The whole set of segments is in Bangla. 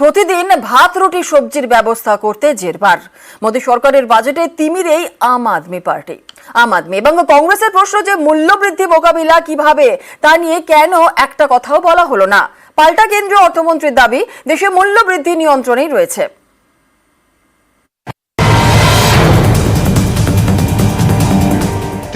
প্রতিদিন ভাত রুটি সবজির ব্যবস্থা করতে জেরবার মোদী সরকারের বাজেটে তিমিরেই আম আদমি পার্টি। আম আদমি এবং কংগ্রেসের প্রশ্ন যে মূল্যবৃদ্ধি মোকাবিলা কিভাবে তা নিয়ে কেন একটা কথাও বলা হলো না। পাল্টা কেন্দ্রীয় অর্থমন্ত্রীর দাবি দেশে মূল্যবৃদ্ধি নিয়ন্ত্রণেই রয়েছে।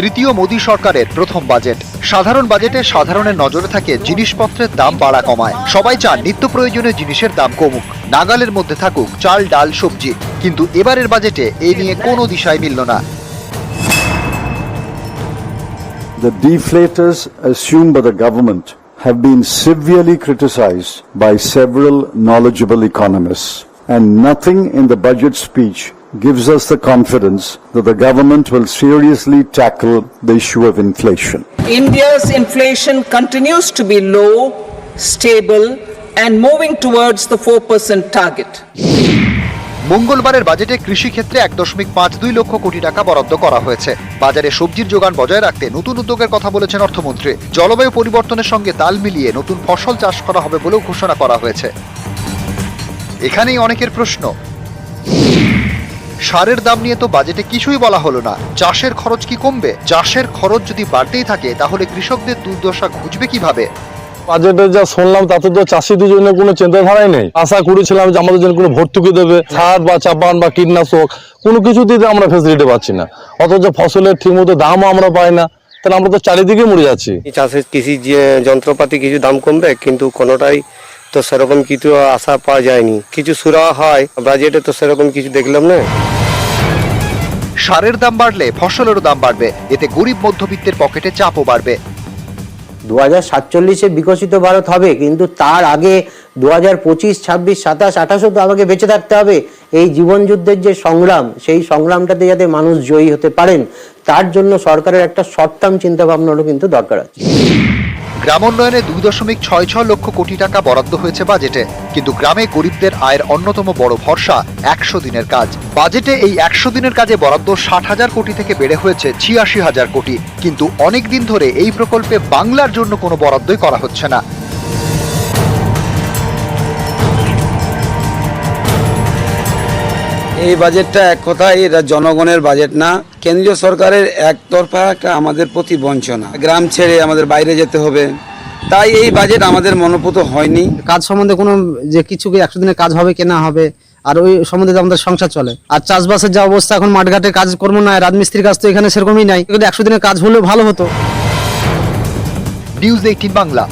তৃতীয় মোদী সরকারের প্রথম বাজেট। সাধারণ বাজেটে সাধারণের নজরে থাকে জিনিসপত্রের দাম বাড়া কমায়। সবাই চান নিত্য প্রয়োজনীয় জিনিসের দাম কমুক, নাগালের মধ্যে থাকুক চাল ডাল সবজি। কিন্তু এবারের বাজেটে এই নিয়ে কোনো দিশাই মিলল না। The deflators assumed by the government have been severely criticized by several knowledgeable economists, and nothing in the budget speech gives us the confidence that the government will seriously tackle the issue of inflation. India's inflation continues to be low, stable, and moving towards the 4% target. মঙ্গলবারের বাজেটে কৃষি ক্ষেত্রে 1.52 লক্ষ কোটি টাকা বরাদ্দ করা হয়েছে। বাজারে সবজির যোগান বজায় রাখতে নতুন উদ্যোগের কথা বলেছেন অর্থমন্ত্রী। জলবায়ু পরিবর্তনের সঙ্গে তাল মিলিয়ে নতুন ফসল চাষ করা হবে বলেও ঘোষণা করা হয়েছে। এখানেই অনেকের প্রশ্ন, সারের দাম নিয়ে তো বাজেটে কিছুই বলা হলো না। চাষের খরচ কি কমবে? চাষের খরচ যদি বাড়তেই থাকে তাহলে কৃষকদের দুর্দশা ঘুচবে কিভাবে? বাজেটে যা শুনলাম তাতে তো চাষিদের জন্য কোনো চিন্তাধারাই নেই। আশা করেছিলাম যে আমাদের জন্য কোনো ভর্তুকি দেবে, সার বা চাপান বা কীটনাশক কোনো কিছু দিতে আমরা ফেসিলিটি পাচ্ছি না। অথচ ফসলের ঠিকমতো দামও আমরা পাই না, তাহলে আমরা তো চারিদিকে মরে যাচ্ছি। চাষের কৃষি যে যন্ত্রপাতি কিছু দাম কমবে, কিন্তু কোনোটাই তো সেরকম কিছু আশা পাওয়া যায়নি। কিছু সুরা হয় বাজেটে, তো সেরকম কিছু দেখলাম না। সারের দাম বাড়লে ফসলেরও দাম বাড়বে, এতে গরিব মধ্যবিত্তের পকেটে চাপও বাড়বে। 2047-এ বিকশিত ভারত হবে, কিন্তু তার আগে 2025, 26, 27, 28 তো আমাকে বেঁচে থাকতে হবে। এই জীবন যুদ্ধের যে সংগ্রাম, সেই সংগ্রামটাতে যাতে মানুষ জয়ী হতে পারেন, তার জন্য সরকারের একটা শর্ট টার্ম চিন্তা ভাবনারও কিন্তু দরকার আছে। গ্রামোন্নয়নে 2.66 লক্ষ কোটি টাকা বরাদ্দ হয়েছে বাজেটে, কিন্তু গ্রামে গরিবদের আয়ের অন্যতম বড় ভরসা 100 দিনের কাজ। বাজেটে এই 100 দিনের কাজে বরাদ্দ 60,000 কোটি থেকে বেড়ে হয়েছে 86,000 কোটি, কিন্তু অনেক দিন ধরে এই প্রকল্পে বাংলার জন্য কোনো বরাদ্দই করা হচ্ছে না। এই বাজেটটা এক কথায় এটা জনগণের বাজেট না, কেন্দ্রীয় সরকারের একতরফা একটা আমাদের প্রতি বঞ্চনা। গ্রাম ছেড়ে আমাদের বাইরে যেতে হবে, তাই এই বাজেট আমাদের মনোপুত হয়নি। কাজ সম্বন্ধে কোনো যে কিছু 100 দিনের কাজ হবে কি না হবে, আর ওই সম্বন্ধে আমাদের সংসার চলে। আর চাষবাসের যা অবস্থা এখন, মাঠঘাটের কাজকর্ম নাই, রাজমিস্ত্রির কাজ তো এখানে সেরকমই নাই। কিন্তু 100 দিনের কাজ হলেও ভালো হতো। নিউজ 18 বাংলা।